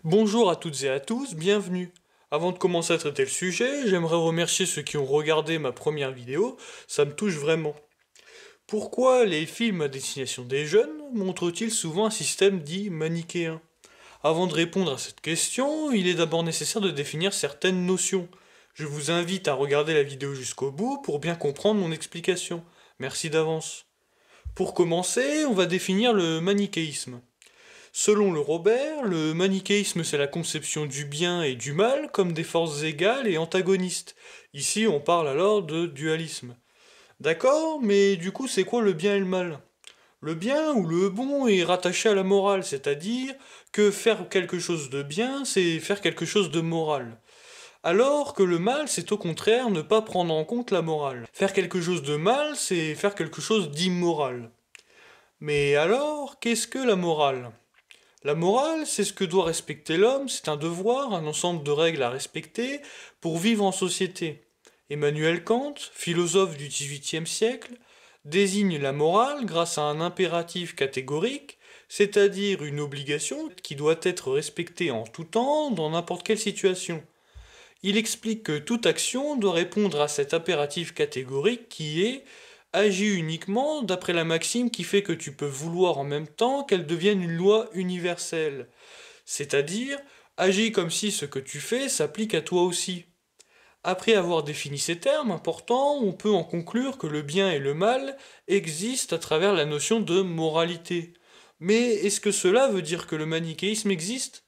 Bonjour à toutes et à tous, bienvenue. Avant de commencer à traiter le sujet, j'aimerais remercier ceux qui ont regardé ma première vidéo, ça me touche vraiment. Pourquoi les films à destination des jeunes montrent-ils souvent un système dit manichéen? Avant de répondre à cette question, il est d'abord nécessaire de définir certaines notions. Je vous invite à regarder la vidéo jusqu'au bout pour bien comprendre mon explication. Merci d'avance. Pour commencer, on va définir le manichéisme. Selon le Robert, le manichéisme c'est la conception du bien et du mal comme des forces égales et antagonistes. Ici on parle alors de dualisme. D'accord, mais du coup c'est quoi le bien et le mal? Le bien ou le bon est rattaché à la morale, c'est-à-dire que faire quelque chose de bien c'est faire quelque chose de moral. Alors que le mal c'est au contraire ne pas prendre en compte la morale. Faire quelque chose de mal c'est faire quelque chose d'immoral. Mais alors, qu'est-ce que la morale? La morale, c'est ce que doit respecter l'homme, c'est un devoir, un ensemble de règles à respecter pour vivre en société. Emmanuel Kant, philosophe du XVIIIe siècle, désigne la morale grâce à un impératif catégorique, c'est-à-dire une obligation qui doit être respectée en tout temps, dans n'importe quelle situation. Il explique que toute action doit répondre à cet impératif catégorique qui est agis uniquement d'après la maxime qui fait que tu peux vouloir en même temps qu'elle devienne une loi universelle. C'est-à-dire, agis comme si ce que tu fais s'applique à toi aussi. Après avoir défini ces termes importants, on peut en conclure que le bien et le mal existent à travers la notion de moralité. Mais est-ce que cela veut dire que le manichéisme existe?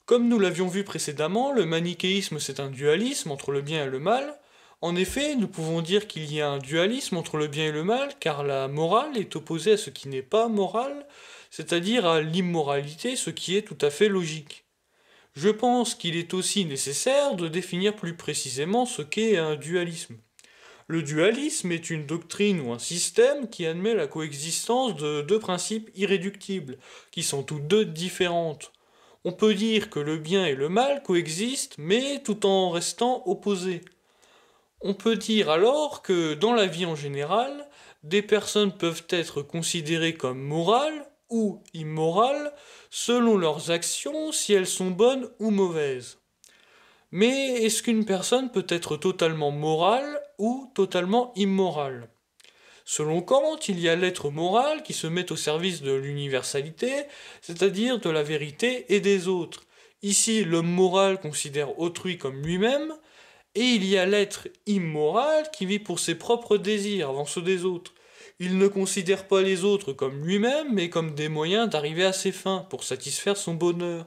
Comme nous l'avions vu précédemment, le manichéisme c'est un dualisme entre le bien et le mal. En effet, nous pouvons dire qu'il y a un dualisme entre le bien et le mal, car la morale est opposée à ce qui n'est pas moral, c'est-à-dire à l'immoralité, ce qui est tout à fait logique. Je pense qu'il est aussi nécessaire de définir plus précisément ce qu'est un dualisme. Le dualisme est une doctrine ou un système qui admet la coexistence de deux principes irréductibles, qui sont toutes deux différentes. On peut dire que le bien et le mal coexistent, mais tout en restant opposés. On peut dire alors que dans la vie en général, des personnes peuvent être considérées comme morales ou immorales selon leurs actions si elles sont bonnes ou mauvaises. Mais est-ce qu'une personne peut être totalement morale ou totalement immorale? Selon Kant, il y a l'être moral qui se met au service de l'universalité, c'est-à-dire de la vérité et des autres. Ici, l'homme moral considère autrui comme lui-même, et il y a l'être immoral qui vit pour ses propres désirs avant ceux des autres. Il ne considère pas les autres comme lui-même, mais comme des moyens d'arriver à ses fins, pour satisfaire son bonheur.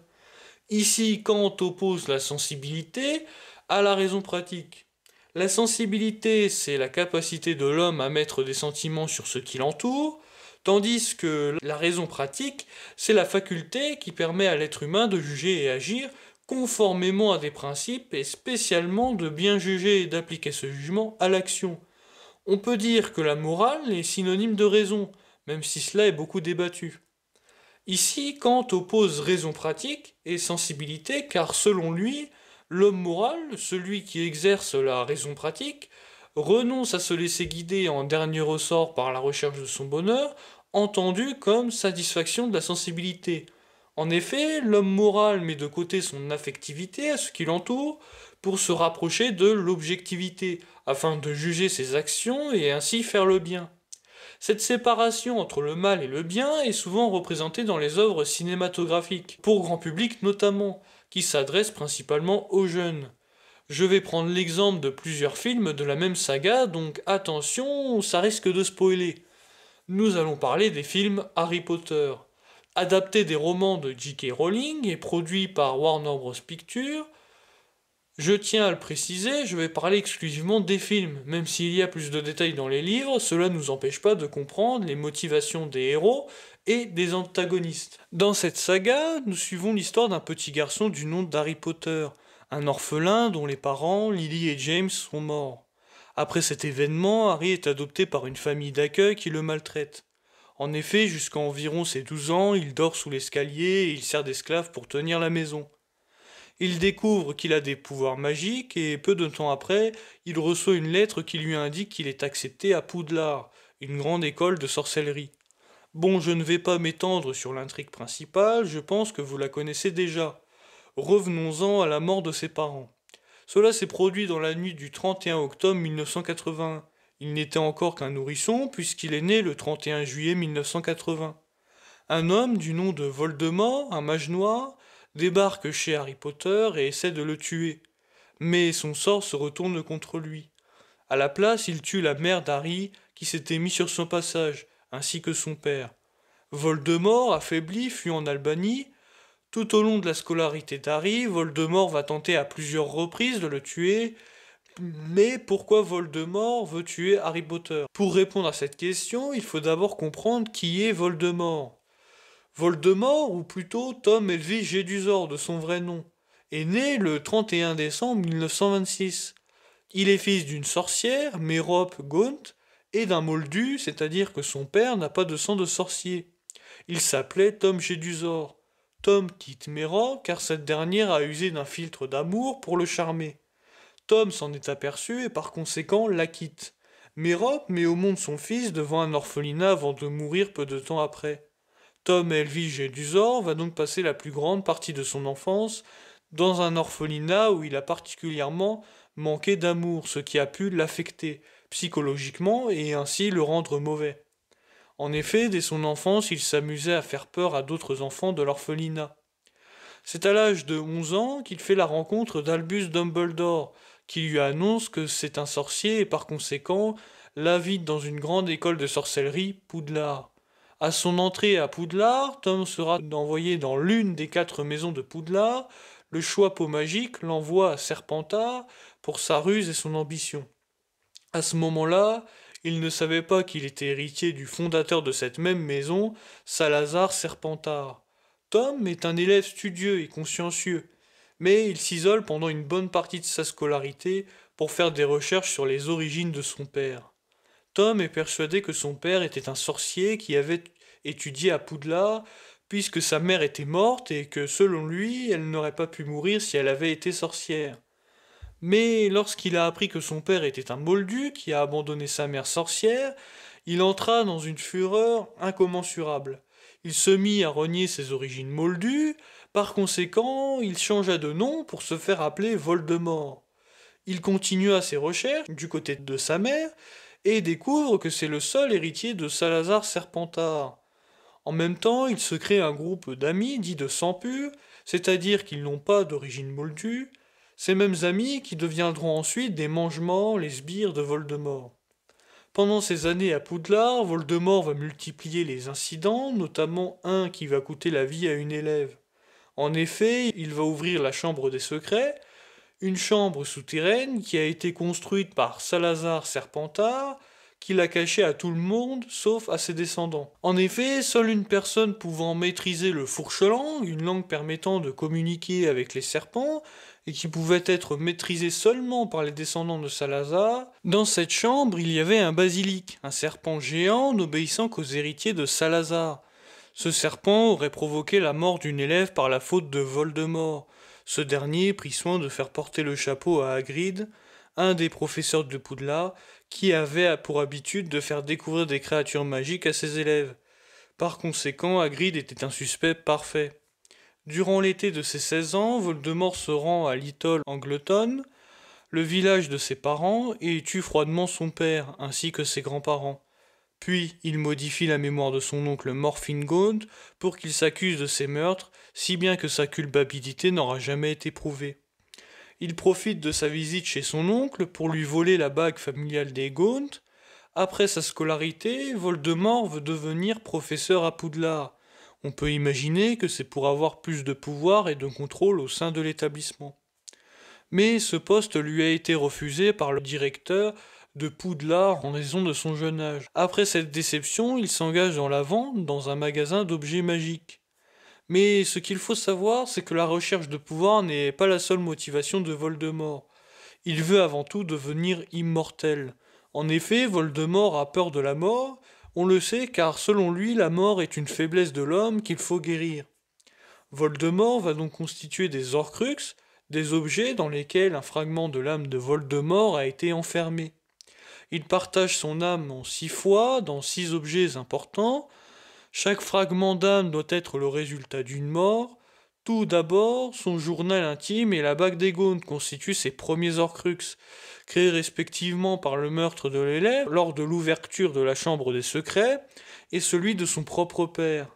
Ici, Kant oppose la sensibilité à la raison pratique. La sensibilité, c'est la capacité de l'homme à mettre des sentiments sur ce qui l'entoure, tandis que la raison pratique, c'est la faculté qui permet à l'être humain de juger et agir conformément à des principes et spécialement de bien juger et d'appliquer ce jugement à l'action. On peut dire que la morale est synonyme de raison, même si cela est beaucoup débattu. Ici, Kant oppose raison pratique et sensibilité car selon lui, l'homme moral, celui qui exerce la raison pratique, renonce à se laisser guider en dernier ressort par la recherche de son bonheur, entendu comme satisfaction de la sensibilité. En effet, l'homme moral met de côté son affectivité à ce qui l'entoure pour se rapprocher de l'objectivité, afin de juger ses actions et ainsi faire le bien. Cette séparation entre le mal et le bien est souvent représentée dans les œuvres cinématographiques, pour grand public notamment, qui s'adressent principalement aux jeunes. Je vais prendre l'exemple de plusieurs films de la même saga, donc attention, ça risque de spoiler. Nous allons parler des films Harry Potter. Adaptés des romans de J.K. Rowling et produits par Warner Bros. Pictures, je tiens à le préciser, je vais parler exclusivement des films. Même s'il y a plus de détails dans les livres, cela ne nous empêche pas de comprendre les motivations des héros et des antagonistes. Dans cette saga, nous suivons l'histoire d'un petit garçon du nom d'Harry Potter, un orphelin dont les parents, Lily et James, sont morts. Après cet événement, Harry est adopté par une famille d'accueil qui le maltraite. En effet, jusqu'à environ ses 12 ans, il dort sous l'escalier et il sert d'esclave pour tenir la maison. Il découvre qu'il a des pouvoirs magiques et peu de temps après, il reçoit une lettre qui lui indique qu'il est accepté à Poudlard, une grande école de sorcellerie. Bon, je ne vais pas m'étendre sur l'intrigue principale, je pense que vous la connaissez déjà. Revenons-en à la mort de ses parents. Cela s'est produit dans la nuit du 31 octobre 1981. Il n'était encore qu'un nourrisson puisqu'il est né le 31 juillet 1980. Un homme du nom de Voldemort, un mage noir, débarque chez Harry Potter et essaie de le tuer. Mais son sort se retourne contre lui. À la place, il tue la mère d'Harry qui s'était mis sur son passage, ainsi que son père. Voldemort, affaibli, fuit en Albanie. Tout au long de la scolarité d'Harry, Voldemort va tenter à plusieurs reprises de le tuer. Mais pourquoi Voldemort veut tuer Harry Potter? Pour répondre à cette question, il faut d'abord comprendre qui est Voldemort. Voldemort, ou plutôt Tom Helvig Jedusor de son vrai nom, est né le 31 décembre 1926. Il est fils d'une sorcière, Mérope Gaunt, et d'un moldu, c'est-à-dire que son père n'a pas de sang de sorcier. Il s'appelait Tom Jedusor. Tom quitte Mérope car cette dernière a usé d'un filtre d'amour pour le charmer. Tom s'en est aperçu et par conséquent la quitte. Mérope met au monde son fils devant un orphelinat avant de mourir peu de temps après. Tom Helvig Jedusor va donc passer la plus grande partie de son enfance dans un orphelinat où il a particulièrement manqué d'amour, ce qui a pu l'affecter psychologiquement et ainsi le rendre mauvais. En effet, dès son enfance, il s'amusait à faire peur à d'autres enfants de l'orphelinat. C'est à l'âge de 11 ans qu'il fait la rencontre d'Albus Dumbledore, qui lui annonce que c'est un sorcier et par conséquent l'invite dans une grande école de sorcellerie, Poudlard. À son entrée à Poudlard, Tom sera envoyé dans l'une des 4 maisons de Poudlard. Le choix pot magique l'envoie à Serpentard pour sa ruse et son ambition. À ce moment-là, il ne savait pas qu'il était héritier du fondateur de cette même maison, Salazar Serpentard. Tom est un élève studieux et consciencieux, mais il s'isole pendant une bonne partie de sa scolarité pour faire des recherches sur les origines de son père. Tom est persuadé que son père était un sorcier qui avait étudié à Poudlard, puisque sa mère était morte et que, selon lui, elle n'aurait pas pu mourir si elle avait été sorcière. Mais lorsqu'il a appris que son père était un moldu qui a abandonné sa mère sorcière, il entra dans une fureur incommensurable. Il se mit à renier ses origines moldues, par conséquent, il changea de nom pour se faire appeler Voldemort. Il continua ses recherches du côté de sa mère et découvre que c'est le seul héritier de Salazar Serpentard. En même temps, il se crée un groupe d'amis dits de sang pur, c'est-à-dire qu'ils n'ont pas d'origine moldue, ces mêmes amis qui deviendront ensuite des mange-morts, les sbires de Voldemort. Pendant ces années à Poudlard, Voldemort va multiplier les incidents, notamment un qui va coûter la vie à une élève. En effet, il va ouvrir la chambre des secrets, une chambre souterraine qui a été construite par Salazar Serpentard, qui l'a cachée à tout le monde, sauf à ses descendants. En effet, seule une personne pouvant maîtriser le fourche-langue, une langue permettant de communiquer avec les serpents, et qui pouvait être maîtrisée seulement par les descendants de Salazar, dans cette chambre il y avait un basilic, un serpent géant n'obéissant qu'aux héritiers de Salazar. Ce serpent aurait provoqué la mort d'une élève par la faute de Voldemort. Ce dernier prit soin de faire porter le chapeau à Hagrid, un des professeurs de Poudlard, qui avait pour habitude de faire découvrir des créatures magiques à ses élèves. Par conséquent, Hagrid était un suspect parfait. Durant l'été de ses 16 ans, Voldemort se rend à Little Angleton, le village de ses parents, et tue froidement son père, ainsi que ses grands-parents. Puis, il modifie la mémoire de son oncle Morphine Gaunt pour qu'il s'accuse de ces meurtres, si bien que sa culpabilité n'aura jamais été prouvée. Il profite de sa visite chez son oncle pour lui voler la bague familiale des Gaunt. Après sa scolarité, Voldemort veut devenir professeur à Poudlard. On peut imaginer que c'est pour avoir plus de pouvoir et de contrôle au sein de l'établissement. Mais ce poste lui a été refusé par le directeur de Poudlard en raison de son jeune âge. Après cette déception, il s'engage dans la vente dans un magasin d'objets magiques. Mais ce qu'il faut savoir, c'est que la recherche de pouvoir n'est pas la seule motivation de Voldemort. Il veut avant tout devenir immortel. En effet, Voldemort a peur de la mort, on le sait car selon lui, la mort est une faiblesse de l'homme qu'il faut guérir. Voldemort va donc constituer des Horcruxes, des objets dans lesquels un fragment de l'âme de Voldemort a été enfermé. Il partage son âme en 6 fois, dans 6 objets importants. Chaque fragment d'âme doit être le résultat d'une mort. Tout d'abord, son journal intime et la bague d'Aegon constituent ses premiers Horcruxes, créés respectivement par le meurtre de l'élève lors de l'ouverture de la chambre des secrets et celui de son propre père.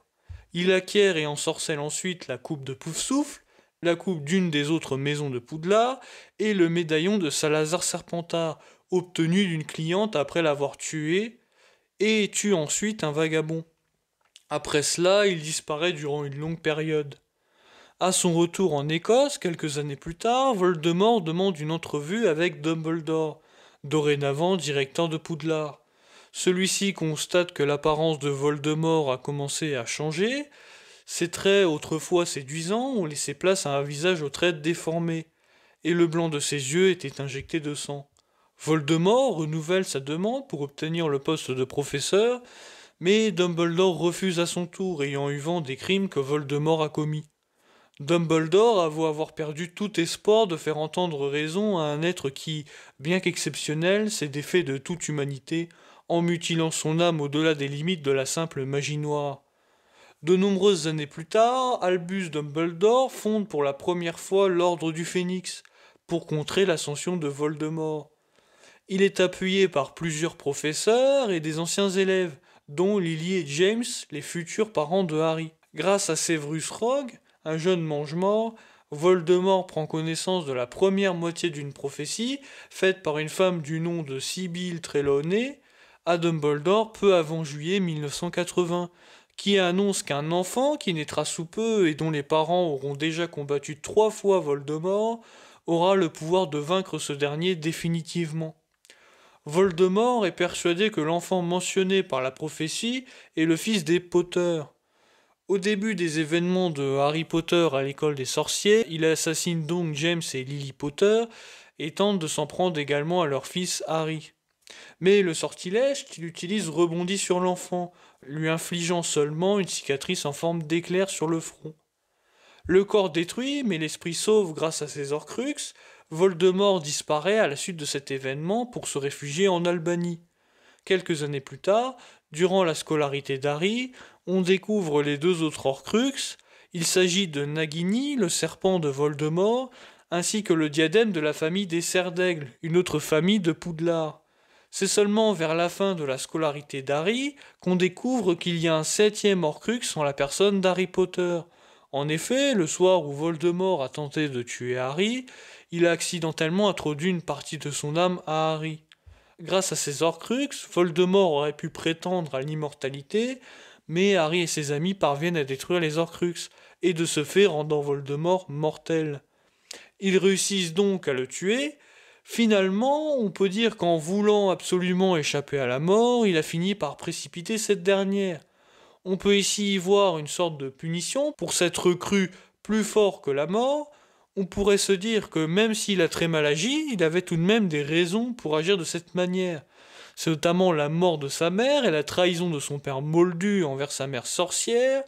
Il acquiert et ensorcelle ensuite la coupe de Poufsouffle, la coupe d'une des autres maisons de Poudlard et le médaillon de Salazar Serpentard, obtenu d'une cliente après l'avoir tué, et tue ensuite un vagabond. Après cela, il disparaît durant une longue période. À son retour en Écosse, quelques années plus tard, Voldemort demande une entrevue avec Dumbledore, dorénavant directeur de Poudlard. Celui-ci constate que l'apparence de Voldemort a commencé à changer. Ses traits, autrefois séduisants, ont laissé place à un visage aux traits déformés, et le blanc de ses yeux était injecté de sang. Voldemort renouvelle sa demande pour obtenir le poste de professeur, mais Dumbledore refuse à son tour, ayant eu vent des crimes que Voldemort a commis. Dumbledore avoue avoir perdu tout espoir de faire entendre raison à un être qui, bien qu'exceptionnel, s'est défait de toute humanité, en mutilant son âme au-delà des limites de la simple magie noire. De nombreuses années plus tard, Albus Dumbledore fonde pour la première fois l'Ordre du Phénix, pour contrer l'ascension de Voldemort. Il est appuyé par plusieurs professeurs et des anciens élèves, dont Lily et James, les futurs parents de Harry. Grâce à Severus Rogue, un jeune mange-mort, Voldemort prend connaissance de la première moitié d'une prophétie faite par une femme du nom de Sibylle Trelawney à Dumbledore peu avant juillet 1980, qui annonce qu'un enfant qui naîtra sous peu et dont les parents auront déjà combattu 3 fois Voldemort aura le pouvoir de vaincre ce dernier définitivement. Voldemort est persuadé que l'enfant mentionné par la prophétie est le fils des Potter. Au début des événements de Harry Potter à l'école des sorciers, il assassine donc James et Lily Potter et tente de s'en prendre également à leur fils Harry. Mais le sortilège qu'il utilise rebondit sur l'enfant, lui infligeant seulement une cicatrice en forme d'éclair sur le front. Le corps détruit, mais l'esprit sauve grâce à ses Horcruxes, Voldemort disparaît à la suite de cet événement pour se réfugier en Albanie. Quelques années plus tard, durant la scolarité d'Harry, on découvre les 2 autres Horcruxes. Il s'agit de Nagini, le serpent de Voldemort, ainsi que le diadème de la famille des Serres d'Aigle, une autre famille de Poudlard. C'est seulement vers la fin de la scolarité d'Harry qu'on découvre qu'il y a un 7e Horcrux en la personne d'Harry Potter. En effet, le soir où Voldemort a tenté de tuer Harry, il a accidentellement introduit une partie de son âme à Harry. Grâce à ces Horcruxes, Voldemort aurait pu prétendre à l'immortalité, mais Harry et ses amis parviennent à détruire les Horcruxes, et de ce fait rendant Voldemort mortel. Ils réussissent donc à le tuer. Finalement, on peut dire qu'en voulant absolument échapper à la mort, il a fini par précipiter cette dernière. On peut ici y voir une sorte de punition pour s'être cru plus fort que la mort. On pourrait se dire que même s'il a très mal agi, il avait tout de même des raisons pour agir de cette manière. C'est notamment la mort de sa mère et la trahison de son père Moldu envers sa mère sorcière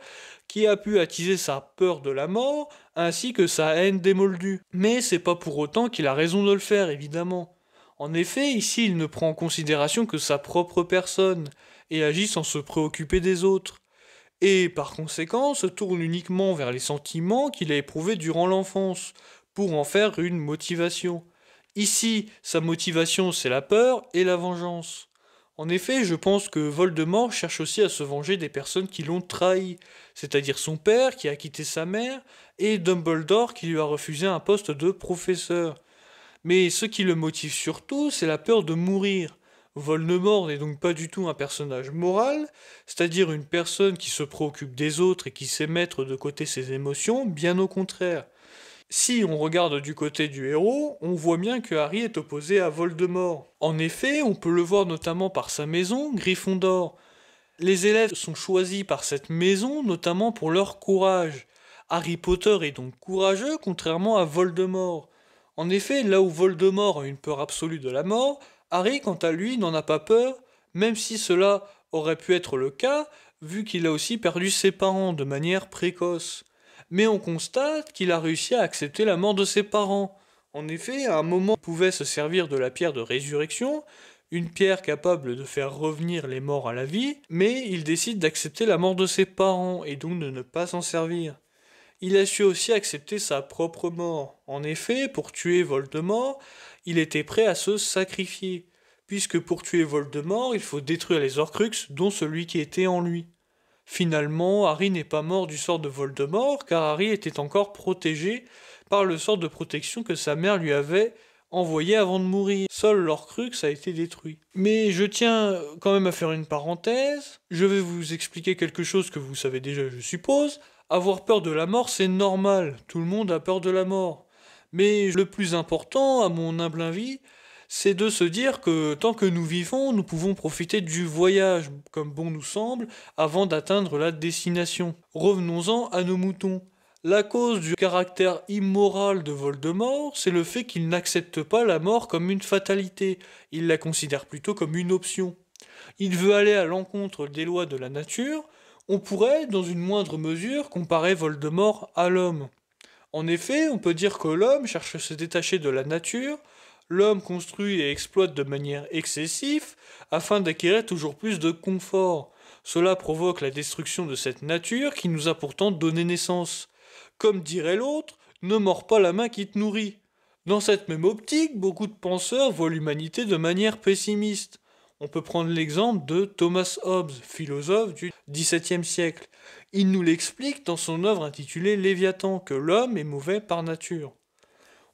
qui a pu attiser sa peur de la mort ainsi que sa haine des Moldus. Mais c'est pas pour autant qu'il a raison de le faire, évidemment. En effet, ici il ne prend en considération que sa propre personne et agit sans se préoccuper des autres. Et par conséquent se tourne uniquement vers les sentiments qu'il a éprouvés durant l'enfance, pour en faire une motivation. Ici, sa motivation c'est la peur et la vengeance. En effet, je pense que Voldemort cherche aussi à se venger des personnes qui l'ont trahi, c'est-à-dire son père qui a quitté sa mère, et Dumbledore qui lui a refusé un poste de professeur. Mais ce qui le motive surtout, c'est la peur de mourir. Voldemort n'est donc pas du tout un personnage moral, c'est-à-dire une personne qui se préoccupe des autres et qui sait mettre de côté ses émotions, bien au contraire. Si on regarde du côté du héros, on voit bien que Harry est opposé à Voldemort. En effet, on peut le voir notamment par sa maison, Gryffondor. Les élèves sont choisis par cette maison notamment pour leur courage. Harry Potter est donc courageux contrairement à Voldemort. En effet, là où Voldemort a une peur absolue de la mort, Harry, quant à lui, n'en a pas peur, même si cela aurait pu être le cas, vu qu'il a aussi perdu ses parents de manière précoce. Mais on constate qu'il a réussi à accepter la mort de ses parents. En effet, à un moment, il pouvait se servir de la pierre de résurrection, une pierre capable de faire revenir les morts à la vie, mais il décide d'accepter la mort de ses parents, et donc de ne pas s'en servir. Il a su aussi accepter sa propre mort. En effet, pour tuer Voldemort, il était prêt à se sacrifier, puisque pour tuer Voldemort, il faut détruire les Horcruxes, dont celui qui était en lui. Finalement, Harry n'est pas mort du sort de Voldemort, car Harry était encore protégé par le sort de protection que sa mère lui avait envoyé avant de mourir. Seul l'Horcrux a été détruit. Mais je tiens quand même à faire une parenthèse. Je vais vous expliquer quelque chose que vous savez déjà, je suppose. Avoir peur de la mort, c'est normal. Tout le monde a peur de la mort. Mais le plus important, à mon humble avis, c'est de se dire que tant que nous vivons, nous pouvons profiter du voyage, comme bon nous semble, avant d'atteindre la destination. Revenons-en à nos moutons. La cause du caractère immoral de Voldemort, c'est le fait qu'il n'accepte pas la mort comme une fatalité, il la considère plutôt comme une option. Il veut aller à l'encontre des lois de la nature, on pourrait, dans une moindre mesure, comparer Voldemort à l'homme. En effet, on peut dire que l'homme cherche à se détacher de la nature, l'homme construit et exploite de manière excessive afin d'acquérir toujours plus de confort. Cela provoque la destruction de cette nature qui nous a pourtant donné naissance. Comme dirait l'autre, ne mords pas la main qui te nourrit. Dans cette même optique, beaucoup de penseurs voient l'humanité de manière pessimiste. On peut prendre l'exemple de Thomas Hobbes, philosophe du XVIIe siècle. Il nous l'explique dans son œuvre intitulée Léviathan, que l'homme est mauvais par nature.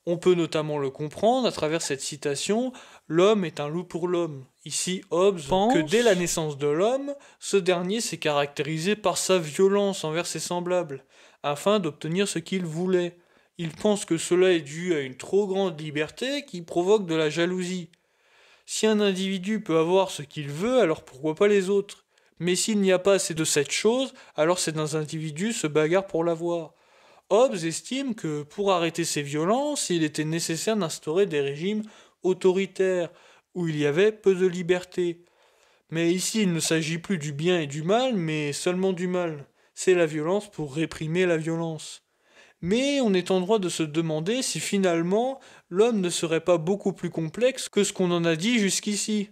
On peut notamment le comprendre à travers cette citation « L'homme est un loup pour l'homme ». Ici, Hobbes pense que dès la naissance de l'homme, ce dernier s'est caractérisé par sa violence envers ses semblables, afin d'obtenir ce qu'il voulait. Il pense que cela est dû à une trop grande liberté qui provoque de la jalousie. Si un individu peut avoir ce qu'il veut, alors pourquoi pas les autres? Mais s'il n'y a pas assez de cette chose, alors ces individus se bagarrent pour l'avoir. Hobbes estime que pour arrêter ces violences, il était nécessaire d'instaurer des régimes autoritaires, où il y avait peu de liberté. Mais ici, il ne s'agit plus du bien et du mal, mais seulement du mal. C'est la violence pour réprimer la violence. Mais on est en droit de se demander si finalement l'homme ne serait pas beaucoup plus complexe que ce qu'on en a dit jusqu'ici.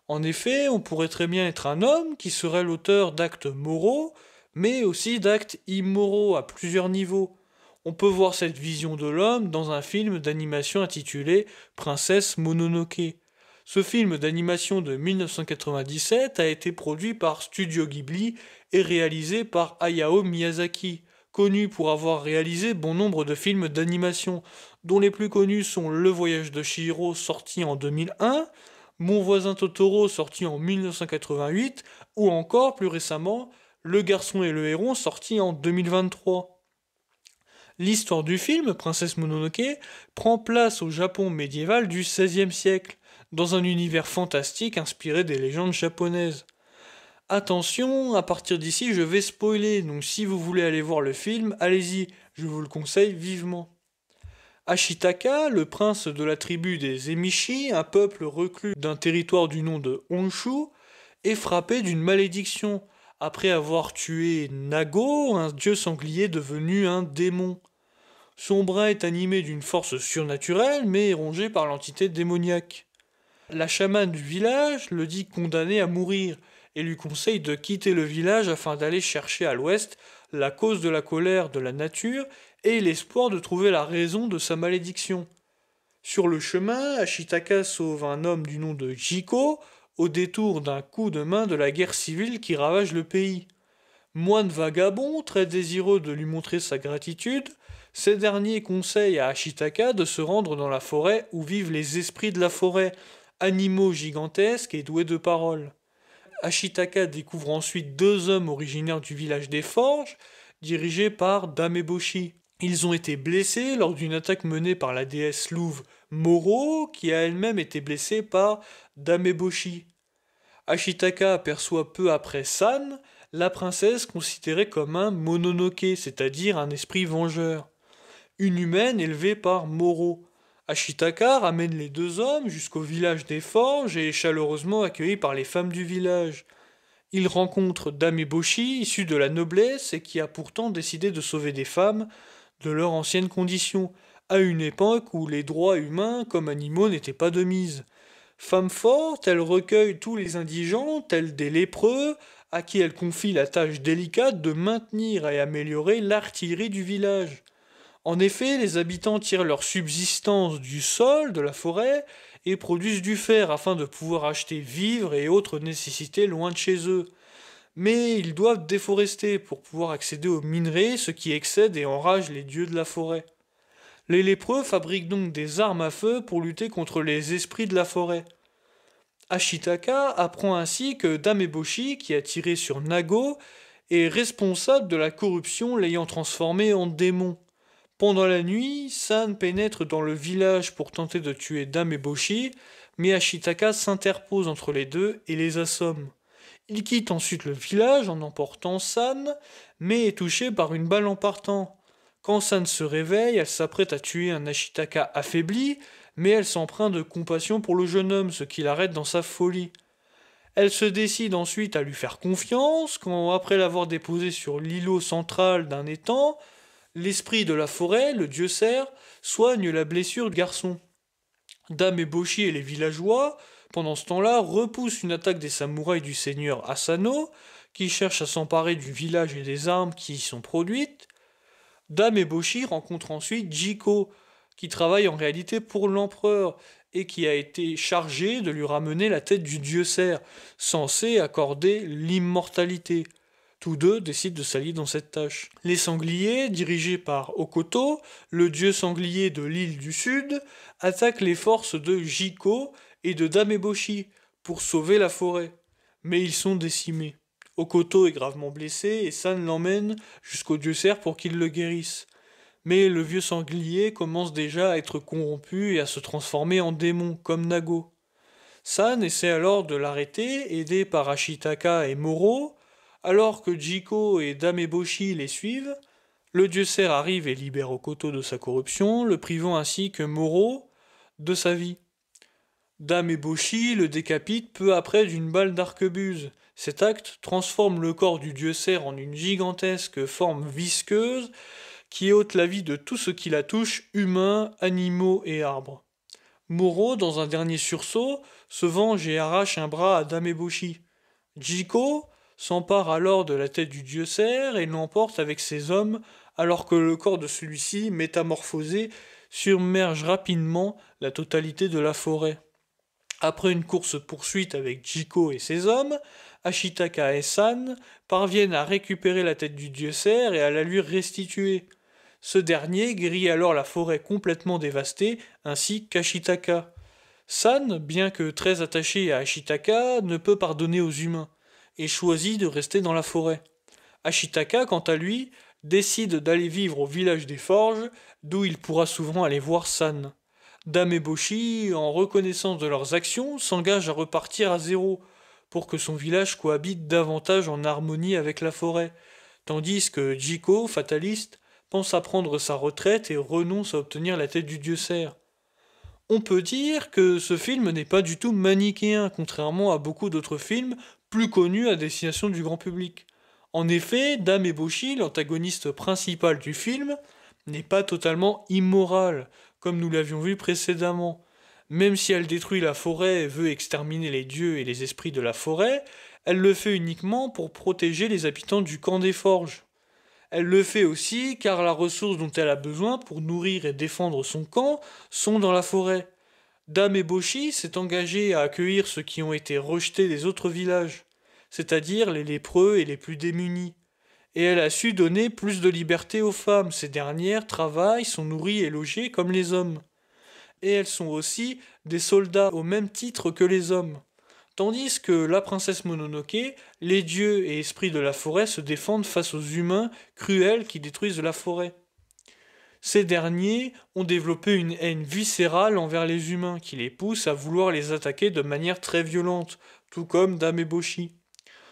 En effet, on pourrait très bien être un homme qui serait l'auteur d'actes moraux, mais aussi d'actes immoraux à plusieurs niveaux. On peut voir cette vision de l'homme dans un film d'animation intitulé Princesse Mononoke. Ce film d'animation de 1997 a été produit par Studio Ghibli et réalisé par Hayao Miyazaki, connu pour avoir réalisé bon nombre de films d'animation, dont les plus connus sont Le Voyage de Chihiro sorti en 2001, Mon voisin Totoro sorti en 1988, ou encore plus récemment Le Garçon et le Héron sorti en 2023. L'histoire du film, Princesse Mononoke, prend place au Japon médiéval du XVIe siècle, dans un univers fantastique inspiré des légendes japonaises. Attention, à partir d'ici je vais spoiler, donc si vous voulez aller voir le film, allez-y, je vous le conseille vivement. Ashitaka, le prince de la tribu des Emishi, un peuple reclus d'un territoire du nom de Honshu, est frappé d'une malédiction, après avoir tué Nago, un dieu sanglier devenu un démon. Son bras est animé d'une force surnaturelle, mais est rongé par l'entité démoniaque. La chamane du village le dit condamné à mourir, et lui conseille de quitter le village afin d'aller chercher à l'ouest la cause de la colère de la nature et l'espoir de trouver la raison de sa malédiction. Sur le chemin, Ashitaka sauve un homme du nom de Jiko au détour d'un coup de main de la guerre civile qui ravage le pays. Moine vagabond, très désireux de lui montrer sa gratitude, ces derniers conseillent à Ashitaka de se rendre dans la forêt où vivent les esprits de la forêt, animaux gigantesques et doués de parole. Ashitaka découvre ensuite deux hommes originaires du village des Forges, dirigés par Dameboshi. Ils ont été blessés lors d'une attaque menée par la déesse louve Moro, qui a elle-même été blessée par Dameboshi. Ashitaka aperçoit peu après San, la princesse considérée comme un mononoke, c'est-à-dire un esprit vengeur. Une humaine élevée par Moro. Ashitaka ramène les deux hommes jusqu'au village des Forges et est chaleureusement accueilli par les femmes du village. Il rencontre Dameboshi, issu de la noblesse et qui a pourtant décidé de sauver des femmes de leur ancienne condition, à une époque où les droits humains comme animaux n'étaient pas de mise. Femme forte, elle recueille tous les indigents, tels des lépreux, à qui elle confie la tâche délicate de maintenir et améliorer l'artillerie du village. En effet, les habitants tirent leur subsistance du sol, de la forêt, et produisent du fer afin de pouvoir acheter vivres et autres nécessités loin de chez eux. Mais ils doivent déforester pour pouvoir accéder aux minerais, ce qui excède et enrage les dieux de la forêt. Les lépreux fabriquent donc des armes à feu pour lutter contre les esprits de la forêt. Ashitaka apprend ainsi que Dameboshi, qui a tiré sur Nago, est responsable de la corruption l'ayant transformé en démon. Pendant la nuit, San pénètre dans le village pour tenter de tuer Dameboshi, mais Ashitaka s'interpose entre les deux et les assomme. Il quitte ensuite le village en emportant San, mais est touché par une balle en partant. Quand San se réveille, elle s'apprête à tuer un Ashitaka affaibli, mais elle s'empreint de compassion pour le jeune homme, ce qui l'arrête dans sa folie. Elle se décide ensuite à lui faire confiance, quand, après l'avoir déposé sur l'îlot central d'un étang, l'esprit de la forêt, le dieu cerf, soigne la blessure du garçon. Dameboshi et les villageois, pendant ce temps-là, repoussent une attaque des samouraïs du seigneur Asano, qui cherchent à s'emparer du village et des armes qui y sont produites. Dameboshi rencontre ensuite Jiko, qui travaille en réalité pour l'empereur, et qui a été chargé de lui ramener la tête du dieu cerf, censé accorder l'immortalité. Tous deux décident de s'allier dans cette tâche. Les sangliers, dirigés par Okoto, le dieu sanglier de l'île du Sud, attaquent les forces de Jiko et de Dameboshi pour sauver la forêt. Mais ils sont décimés. Okoto est gravement blessé et San l'emmène jusqu'au dieu cerf pour qu'il le guérisse. Mais le vieux sanglier commence déjà à être corrompu et à se transformer en démon, comme Nago. San essaie alors de l'arrêter, aidé par Ashitaka et Moro. Alors que Jiko et Dameboshi les suivent, le dieu cerf arrive et libère Okoto de sa corruption, le privant ainsi que Moro de sa vie. Dameboshi le décapite peu après d'une balle d'arquebuse. Cet acte transforme le corps du dieu cerf en une gigantesque forme visqueuse qui ôte la vie de tout ce qui la touche, humains, animaux et arbres. Moro, dans un dernier sursaut, se venge et arrache un bras à Dameboshi. Jiko s'empare alors de la tête du dieu cerf et l'emporte avec ses hommes, alors que le corps de celui-ci, métamorphosé, submerge rapidement la totalité de la forêt. Après une course-poursuite avec Jiko et ses hommes, Ashitaka et San parviennent à récupérer la tête du dieu cerf et à la lui restituer. Ce dernier guérit alors la forêt complètement dévastée, ainsi qu'Ashitaka. San, bien que très attaché à Ashitaka, ne peut pardonner aux humains, et choisit de rester dans la forêt. Ashitaka, quant à lui, décide d'aller vivre au village des forges, d'où il pourra souvent aller voir San. Dameboshi, en reconnaissance de leurs actions, s'engage à repartir à zéro, pour que son village cohabite davantage en harmonie avec la forêt, tandis que Jiko, fataliste, pense à prendre sa retraite et renonce à obtenir la tête du dieu cerf. On peut dire que ce film n'est pas du tout manichéen, contrairement à beaucoup d'autres films plus connus à destination du grand public. En effet, Dameboshi, l'antagoniste principal du film, n'est pas totalement immorale, comme nous l'avions vu précédemment. Même si elle détruit la forêt et veut exterminer les dieux et les esprits de la forêt, elle le fait uniquement pour protéger les habitants du camp des forges. Elle le fait aussi car la ressource dont elle a besoin pour nourrir et défendre son camp sont dans la forêt. Dameboshi s'est engagé à accueillir ceux qui ont été rejetés des autres villages, c'est-à-dire les lépreux et les plus démunis. Et elle a su donner plus de liberté aux femmes. Ces dernières travaillent, sont nourries et logées comme les hommes. Et elles sont aussi des soldats au même titre que les hommes. Tandis que la princesse Mononoke, les dieux et esprits de la forêt se défendent face aux humains cruels qui détruisent la forêt. Ces derniers ont développé une haine viscérale envers les humains qui les pousse à vouloir les attaquer de manière très violente, tout comme Dameboshi.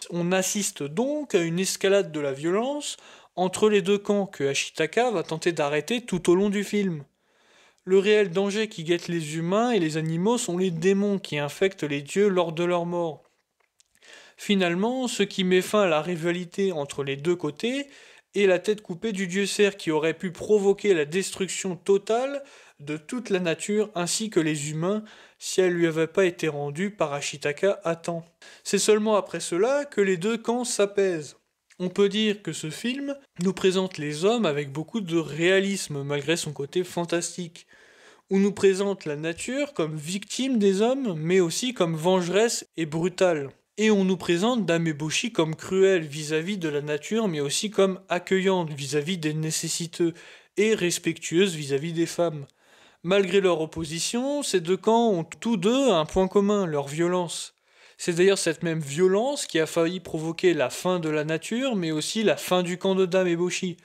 On assiste donc à une escalade de la violence entre les deux camps que Ashitaka va tenter d'arrêter tout au long du film. Le réel danger qui guette les humains et les animaux sont les démons qui infectent les dieux lors de leur mort. Finalement, ce qui met fin à la rivalité entre les deux côtés et la tête coupée du dieu cerf qui aurait pu provoquer la destruction totale de toute la nature ainsi que les humains si elle lui avait pas été rendue par Ashitaka à temps. C'est seulement après cela que les deux camps s'apaisent. On peut dire que ce film nous présente les hommes avec beaucoup de réalisme malgré son côté fantastique. On nous présente la nature comme victime des hommes, mais aussi comme vengeresse et brutale. Et on nous présente Dame Eboshi comme cruelle vis-à-vis de la nature, mais aussi comme accueillante vis-à-vis des nécessiteux et respectueuse vis-à-vis des femmes. Malgré leur opposition, ces deux camps ont tous deux un point commun, leur violence. C'est d'ailleurs cette même violence qui a failli provoquer la fin de la nature, mais aussi la fin du camp de Dame Eboshi,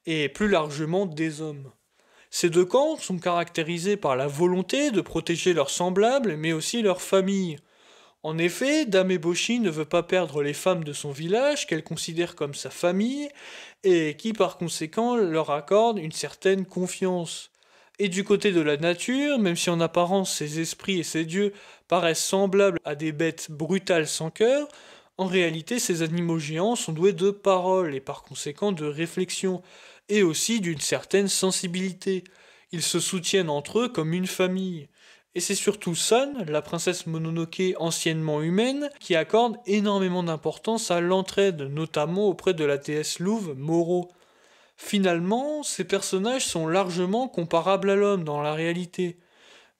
et plus largement des hommes. Ces deux camps sont caractérisés par la volonté de protéger leurs semblables, mais aussi leurs familles. En effet, Dame Eboshi ne veut pas perdre les femmes de son village, qu'elle considère comme sa famille, et qui par conséquent leur accorde une certaine confiance. Et du côté de la nature, même si en apparence ces esprits et ces dieux paraissent semblables à des bêtes brutales sans cœur, en réalité ces animaux géants sont doués de parole et par conséquent de réflexion, et aussi d'une certaine sensibilité. Ils se soutiennent entre eux comme une famille. Et c'est surtout San, la princesse Mononoke anciennement humaine, qui accorde énormément d'importance à l'entraide, notamment auprès de la déesse louve Moro. Finalement, ces personnages sont largement comparables à l'homme dans la réalité.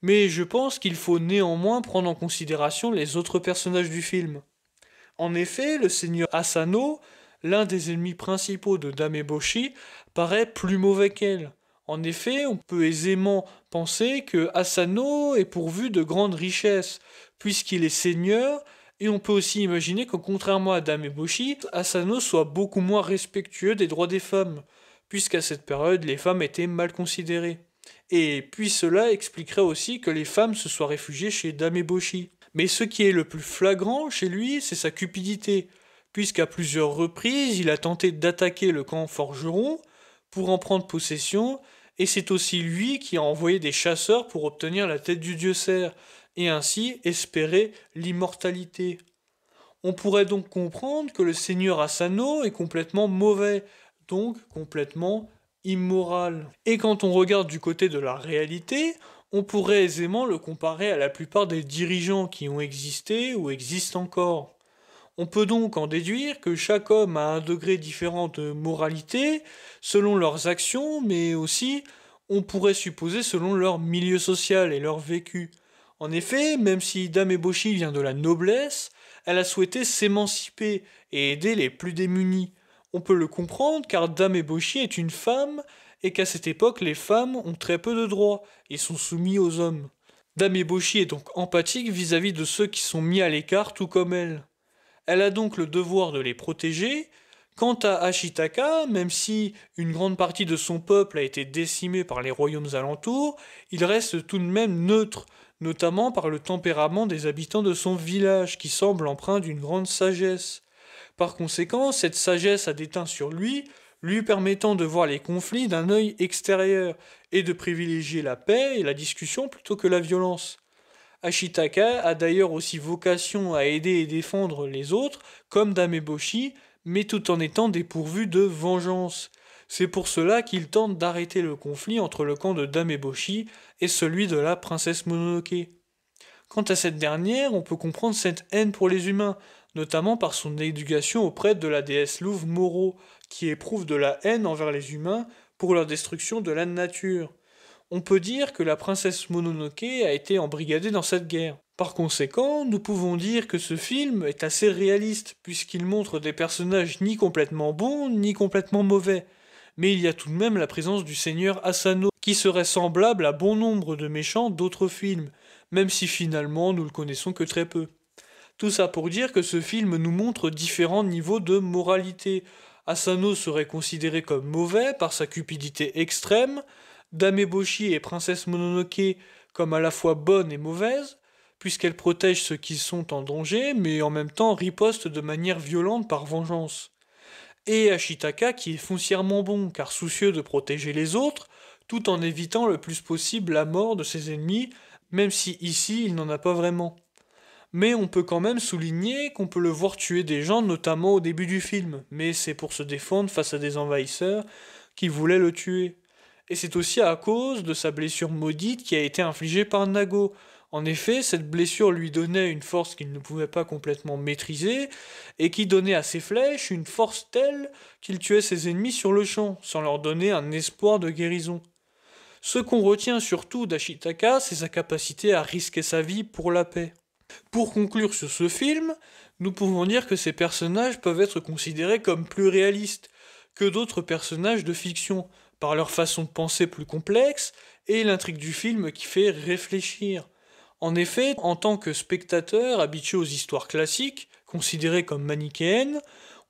Mais je pense qu'il faut néanmoins prendre en considération les autres personnages du film. En effet, le seigneur Asano, l'un des ennemis principaux de Dame Eboshi, paraît plus mauvais qu'elle. En effet, on peut aisément penser que Asano est pourvu de grandes richesses, puisqu'il est seigneur, et on peut aussi imaginer que contrairement à Dame Eboshi, Asano soit beaucoup moins respectueux des droits des femmes, puisqu'à cette période les femmes étaient mal considérées. Et puis cela expliquerait aussi que les femmes se soient réfugiées chez Dame Eboshi. Mais ce qui est le plus flagrant chez lui, c'est sa cupidité, puisqu'à plusieurs reprises il a tenté d'attaquer le camp forgeron pour en prendre possession, et c'est aussi lui qui a envoyé des chasseurs pour obtenir la tête du dieu cerf, et ainsi espérer l'immortalité. On pourrait donc comprendre que le seigneur Asano est complètement mauvais, donc complètement immoral. Et quand on regarde du côté de la réalité, on pourrait aisément le comparer à la plupart des dirigeants qui ont existé ou existent encore. On peut donc en déduire que chaque homme a un degré différent de moralité selon leurs actions, mais aussi, on pourrait supposer, selon leur milieu social et leur vécu. En effet, même si Dame Eboshi vient de la noblesse, elle a souhaité s'émanciper et aider les plus démunis. On peut le comprendre car Dame Eboshi est une femme et qu'à cette époque les femmes ont très peu de droits et sont soumises aux hommes. Dame Eboshi est donc empathique vis-à-vis de ceux qui sont mis à l'écart tout comme elle. Elle a donc le devoir de les protéger. Quant à Ashitaka, même si une grande partie de son peuple a été décimée par les royaumes alentours, il reste tout de même neutre, notamment par le tempérament des habitants de son village, qui semble empreint d'une grande sagesse. Par conséquent, cette sagesse a déteint sur lui, lui permettant de voir les conflits d'un œil extérieur, et de privilégier la paix et la discussion plutôt que la violence. Ashitaka a d'ailleurs aussi vocation à aider et défendre les autres, comme Dame Eboshi, mais tout en étant dépourvu de vengeance. C'est pour cela qu'il tente d'arrêter le conflit entre le camp de Dame Eboshi et celui de la princesse Mononoke. Quant à cette dernière, on peut comprendre cette haine pour les humains, notamment par son éducation auprès de la déesse louve Moro, qui éprouve de la haine envers les humains pour leur destruction de la nature. On peut dire que la princesse Mononoke a été embrigadée dans cette guerre. Par conséquent, nous pouvons dire que ce film est assez réaliste, puisqu'il montre des personnages ni complètement bons, ni complètement mauvais. Mais il y a tout de même la présence du seigneur Asano, qui serait semblable à bon nombre de méchants d'autres films, même si finalement nous le connaissons que très peu. Tout ça pour dire que ce film nous montre différents niveaux de moralité. Asano serait considéré comme mauvais par sa cupidité extrême, Dame Eboshi et princesse Mononoke comme à la fois bonne et mauvaise, puisqu'elle protège ceux qui sont en danger, mais en même temps riposte de manière violente par vengeance. Et Ashitaka qui est foncièrement bon, car soucieux de protéger les autres, tout en évitant le plus possible la mort de ses ennemis, même si ici il n'en a pas vraiment. Mais on peut quand même souligner qu'on peut le voir tuer des gens, notamment au début du film, mais c'est pour se défendre face à des envahisseurs qui voulaient le tuer. Et c'est aussi à cause de sa blessure maudite qui a été infligée par Nago. En effet, cette blessure lui donnait une force qu'il ne pouvait pas complètement maîtriser, et qui donnait à ses flèches une force telle qu'il tuait ses ennemis sur le champ, sans leur donner un espoir de guérison. Ce qu'on retient surtout d'Ashitaka, c'est sa capacité à risquer sa vie pour la paix. Pour conclure sur ce film, nous pouvons dire que ces personnages peuvent être considérés comme plus réalistes que d'autres personnages de fiction, par leur façon de penser plus complexe et l'intrigue du film qui fait réfléchir. En effet, en tant que spectateur habitué aux histoires classiques, considérées comme manichéennes,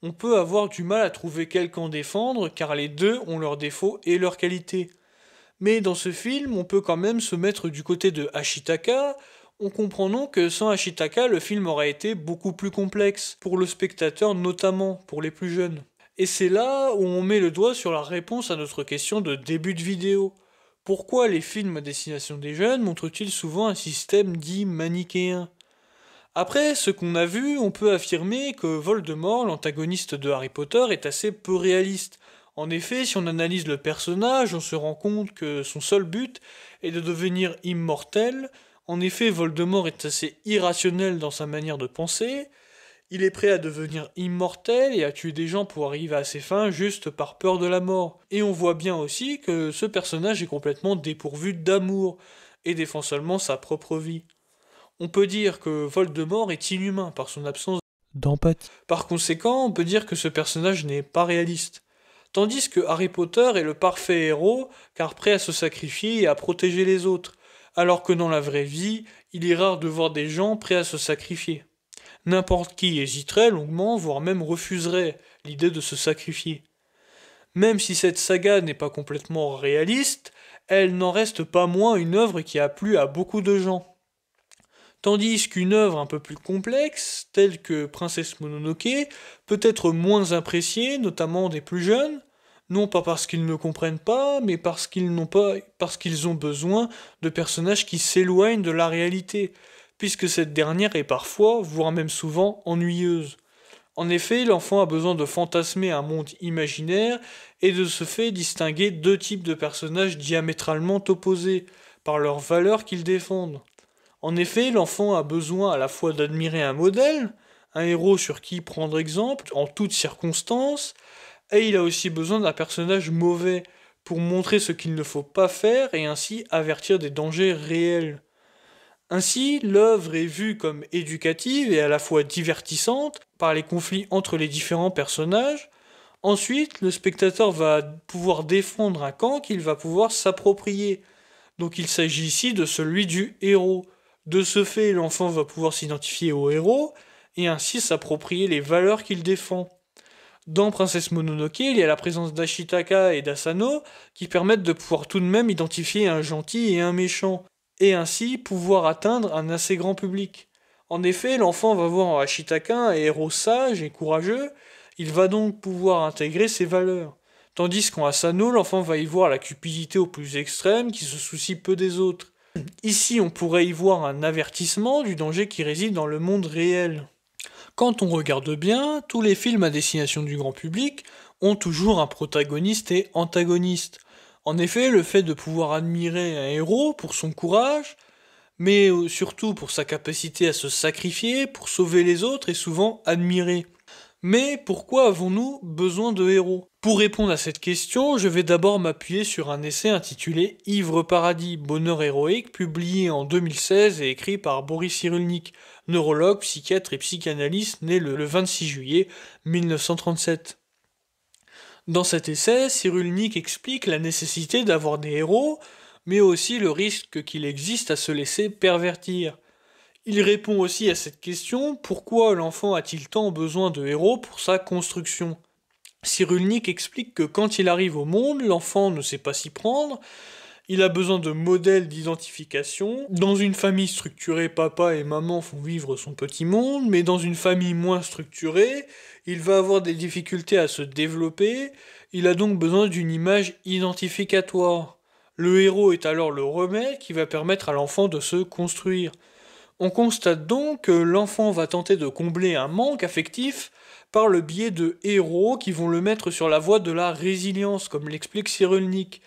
on peut avoir du mal à trouver quel camp défendre car les deux ont leurs défauts et leurs qualités. Mais dans ce film, on peut quand même se mettre du côté de Ashitaka. On comprend donc que sans Ashitaka, le film aurait été beaucoup plus complexe, pour le spectateur notamment, pour les plus jeunes. Et c'est là où on met le doigt sur la réponse à notre question de début de vidéo. Pourquoi les films à destination des jeunes montrent-ils souvent un système dit manichéen? Après ce qu'on a vu, on peut affirmer que Voldemort, l'antagoniste de Harry Potter, est assez peu réaliste. En effet, si on analyse le personnage, on se rend compte que son seul but est de devenir immortel. En effet, Voldemort est assez irrationnel dans sa manière de penser. Il est prêt à devenir immortel et à tuer des gens pour arriver à ses fins juste par peur de la mort. Et on voit bien aussi que ce personnage est complètement dépourvu d'amour et défend seulement sa propre vie. On peut dire que Voldemort est inhumain par son absence d'empathie. Par conséquent, on peut dire que ce personnage n'est pas réaliste. Tandis que Harry Potter est le parfait héros, car prêt à se sacrifier et à protéger les autres, alors que dans la vraie vie, il est rare de voir des gens prêts à se sacrifier. N'importe qui hésiterait longuement, voire même refuserait l'idée de se sacrifier. Même si cette saga n'est pas complètement réaliste, elle n'en reste pas moins une œuvre qui a plu à beaucoup de gens. Tandis qu'une œuvre un peu plus complexe, telle que Princesse Mononoke, peut être moins appréciée, notamment des plus jeunes, non pas parce qu'ils ne comprennent pas, mais parce qu'ils ont besoin de personnages qui s'éloignent de la réalité, puisque cette dernière est parfois, voire même souvent, ennuyeuse. En effet, l'enfant a besoin de fantasmer un monde imaginaire et de ce fait distinguer deux types de personnages diamétralement opposés, par leurs valeurs qu'ils défendent. En effet, l'enfant a besoin à la fois d'admirer un modèle, un héros sur qui prendre exemple en toutes circonstances, et il a aussi besoin d'un personnage mauvais pour montrer ce qu'il ne faut pas faire et ainsi avertir des dangers réels. Ainsi, l'œuvre est vue comme éducative et à la fois divertissante par les conflits entre les différents personnages. Ensuite, le spectateur va pouvoir défendre un camp qu'il va pouvoir s'approprier. Donc il s'agit ici de celui du héros. De ce fait, l'enfant va pouvoir s'identifier au héros et ainsi s'approprier les valeurs qu'il défend. Dans Princesse Mononoke, il y a la présence d'Ashitaka et d'Asano qui permettent de pouvoir tout de même identifier un gentil et un méchant, et ainsi pouvoir atteindre un assez grand public. En effet, l'enfant va voir en Ashitaka un héros sage et courageux, il va donc pouvoir intégrer ses valeurs. Tandis qu'en Asano, l'enfant va y voir la cupidité au plus extrême qui se soucie peu des autres. Ici, on pourrait y voir un avertissement du danger qui réside dans le monde réel. Quand on regarde bien, tous les films à destination du grand public ont toujours un protagoniste et antagoniste. En effet, le fait de pouvoir admirer un héros pour son courage, mais surtout pour sa capacité à se sacrifier, pour sauver les autres, est souvent admiré. Mais pourquoi avons-nous besoin de héros? Pour répondre à cette question, je vais d'abord m'appuyer sur un essai intitulé Ivre Paradis, bonheur héroïque, publié en 2016 et écrit par Boris Cyrulnik, neurologue, psychiatre et psychanalyste né le 26 juillet 1937. Dans cet essai, Cyrulnik explique la nécessité d'avoir des héros, mais aussi le risque qu'il existe à se laisser pervertir. Il répond aussi à cette question, pourquoi l'enfant a-t-il tant besoin de héros pour sa construction? Cyrulnik explique que quand il arrive au monde, l'enfant ne sait pas s'y prendre, il a besoin de modèles d'identification. Dans une famille structurée, papa et maman font vivre son petit monde, mais dans une famille moins structurée, il va avoir des difficultés à se développer, il a donc besoin d'une image identificatoire. Le héros est alors le remède qui va permettre à l'enfant de se construire. On constate donc que l'enfant va tenter de combler un manque affectif par le biais de héros qui vont le mettre sur la voie de la résilience, comme l'explique Cyrulnik.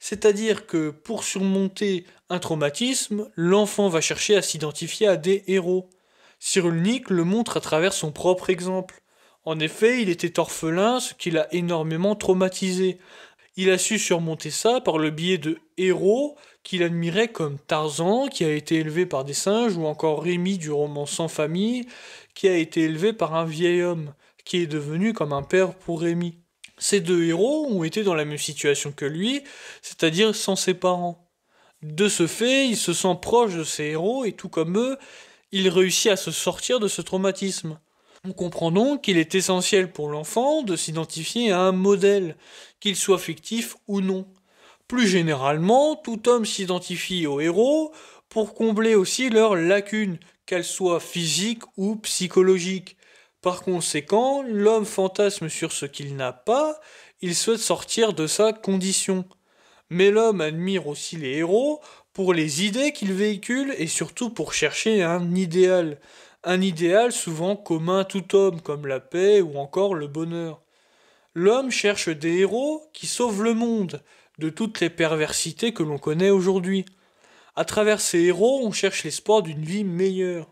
C'est-à-dire que pour surmonter un traumatisme, l'enfant va chercher à s'identifier à des héros. Cyrulnik le montre à travers son propre exemple. En effet, il était orphelin, ce qui l'a énormément traumatisé. Il a su surmonter ça par le biais de héros qu'il admirait comme Tarzan, qui a été élevé par des singes, ou encore Rémi du roman Sans famille, qui a été élevé par un vieil homme, qui est devenu comme un père pour Rémi. Ces deux héros ont été dans la même situation que lui, c'est-à-dire sans ses parents. De ce fait, il se sent proche de ces héros et tout comme eux, il réussit à se sortir de ce traumatisme. On comprend donc qu'il est essentiel pour l'enfant de s'identifier à un modèle, qu'il soit fictif ou non. Plus généralement, tout homme s'identifie aux héros pour combler aussi leurs lacunes, qu'elles soient physiques ou psychologiques. Par conséquent, l'homme fantasme sur ce qu'il n'a pas, il souhaite sortir de sa condition. Mais l'homme admire aussi les héros pour les idées qu'ils véhiculent et surtout pour chercher un idéal. Un idéal souvent commun à tout homme, comme la paix ou encore le bonheur. L'homme cherche des héros qui sauvent le monde de toutes les perversités que l'on connaît aujourd'hui. À travers ces héros, on cherche l'espoir d'une vie meilleure.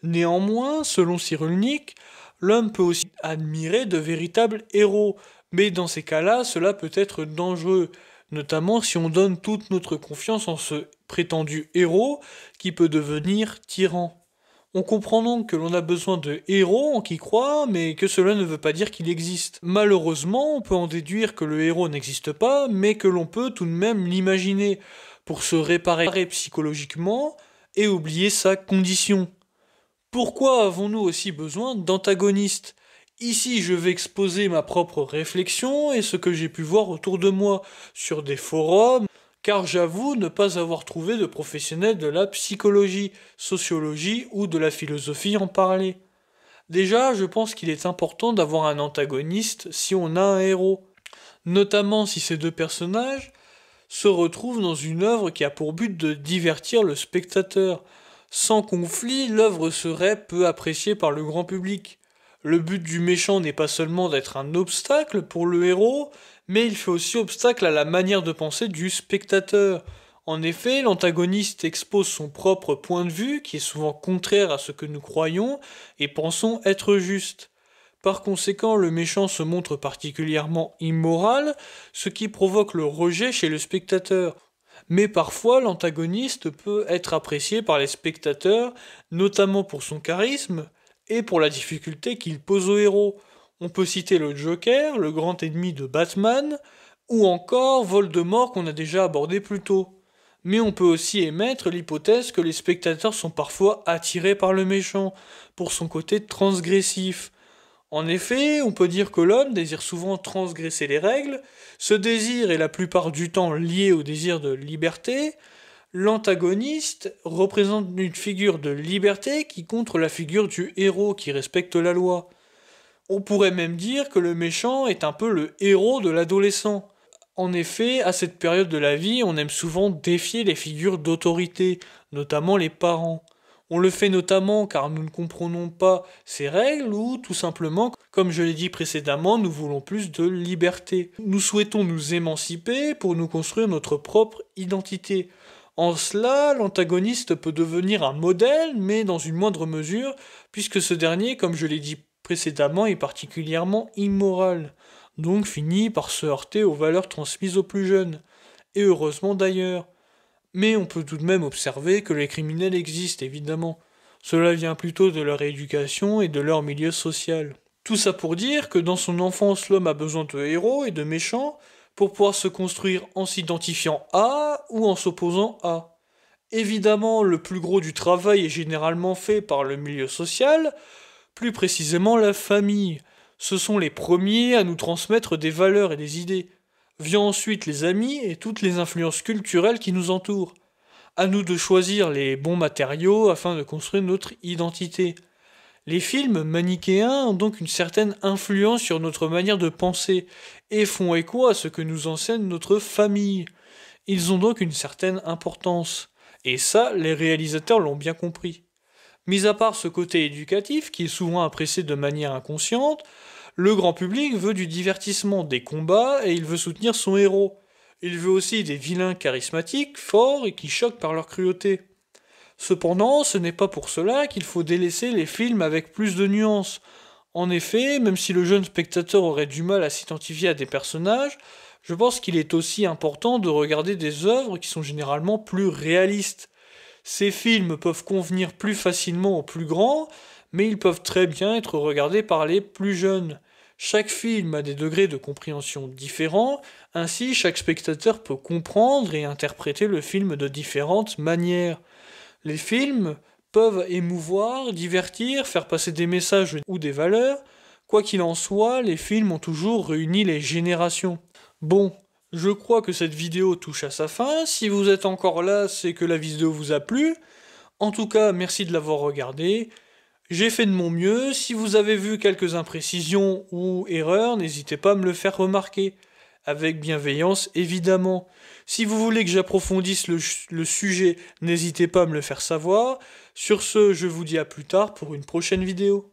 Néanmoins, selon Cyrulnik, l'homme peut aussi admirer de véritables héros, mais dans ces cas-là, cela peut être dangereux, notamment si on donne toute notre confiance en ce prétendu héros qui peut devenir tyran. On comprend donc que l'on a besoin de héros en qui croire, mais que cela ne veut pas dire qu'il existe. Malheureusement, on peut en déduire que le héros n'existe pas, mais que l'on peut tout de même l'imaginer, pour se réparer psychologiquement et oublier sa condition. Pourquoi avons-nous aussi besoin d'antagonistes? Ici, je vais exposer ma propre réflexion et ce que j'ai pu voir autour de moi, sur des forums, car j'avoue ne pas avoir trouvé de professionnels de la psychologie, sociologie ou de la philosophie en parler. Déjà, je pense qu'il est important d'avoir un antagoniste si on a un héros, notamment si ces deux personnages se retrouvent dans une œuvre qui a pour but de divertir le spectateur. Sans conflit, l'œuvre serait peu appréciée par le grand public. Le but du méchant n'est pas seulement d'être un obstacle pour le héros, mais il fait aussi obstacle à la manière de penser du spectateur. En effet, l'antagoniste expose son propre point de vue, qui est souvent contraire à ce que nous croyons et pensons être juste. Par conséquent, le méchant se montre particulièrement immoral, ce qui provoque le rejet chez le spectateur. Mais parfois, l'antagoniste peut être apprécié par les spectateurs, notamment pour son charisme et pour la difficulté qu'il pose au héros. On peut citer le Joker, le grand ennemi de Batman, ou encore Voldemort qu'on a déjà abordé plus tôt. Mais on peut aussi émettre l'hypothèse que les spectateurs sont parfois attirés par le méchant, pour son côté transgressif. En effet, on peut dire que l'homme désire souvent transgresser les règles, ce désir est la plupart du temps lié au désir de liberté. L'antagoniste représente une figure de liberté qui contre la figure du héros qui respecte la loi. On pourrait même dire que le méchant est un peu le héros de l'adolescent. En effet, à cette période de la vie, on aime souvent défier les figures d'autorité, notamment les parents. On le fait notamment car nous ne comprenons pas ces règles ou tout simplement, comme je l'ai dit précédemment, nous voulons plus de liberté. Nous souhaitons nous émanciper pour nous construire notre propre identité. En cela, l'antagoniste peut devenir un modèle, mais dans une moindre mesure, puisque ce dernier, comme je l'ai dit précédemment, est particulièrement immoral, donc finit par se heurter aux valeurs transmises aux plus jeunes, et heureusement d'ailleurs. Mais on peut tout de même observer que les criminels existent, évidemment. Cela vient plutôt de leur éducation et de leur milieu social. Tout ça pour dire que dans son enfance, l'homme a besoin de héros et de méchants pour pouvoir se construire en s'identifiant à ou en s'opposant à. Évidemment, le plus gros du travail est généralement fait par le milieu social, plus précisément la famille. Ce sont les premiers à nous transmettre des valeurs et des idées. Vient ensuite les amis et toutes les influences culturelles qui nous entourent. À nous de choisir les bons matériaux afin de construire notre identité. Les films manichéens ont donc une certaine influence sur notre manière de penser et font écho à ce que nous enseigne notre famille. Ils ont donc une certaine importance. Et ça, les réalisateurs l'ont bien compris. Mis à part ce côté éducatif, qui est souvent apprécié de manière inconsciente, le grand public veut du divertissement, des combats, et il veut soutenir son héros. Il veut aussi des vilains charismatiques, forts et qui choquent par leur cruauté. Cependant, ce n'est pas pour cela qu'il faut délaisser les films avec plus de nuances. En effet, même si le jeune spectateur aurait du mal à s'identifier à des personnages, je pense qu'il est aussi important de regarder des œuvres qui sont généralement plus réalistes. Ces films peuvent convenir plus facilement aux plus grands, mais ils peuvent très bien être regardés par les plus jeunes. Chaque film a des degrés de compréhension différents, ainsi chaque spectateur peut comprendre et interpréter le film de différentes manières. Les films peuvent émouvoir, divertir, faire passer des messages ou des valeurs. Quoi qu'il en soit, les films ont toujours réuni les générations. Bon, je crois que cette vidéo touche à sa fin. Si vous êtes encore là, c'est que la vidéo vous a plu. En tout cas, merci de l'avoir regardée. J'ai fait de mon mieux. Si vous avez vu quelques imprécisions ou erreurs, n'hésitez pas à me le faire remarquer. Avec bienveillance, évidemment. Si vous voulez que j'approfondisse le sujet, n'hésitez pas à me le faire savoir. Sur ce, je vous dis à plus tard pour une prochaine vidéo.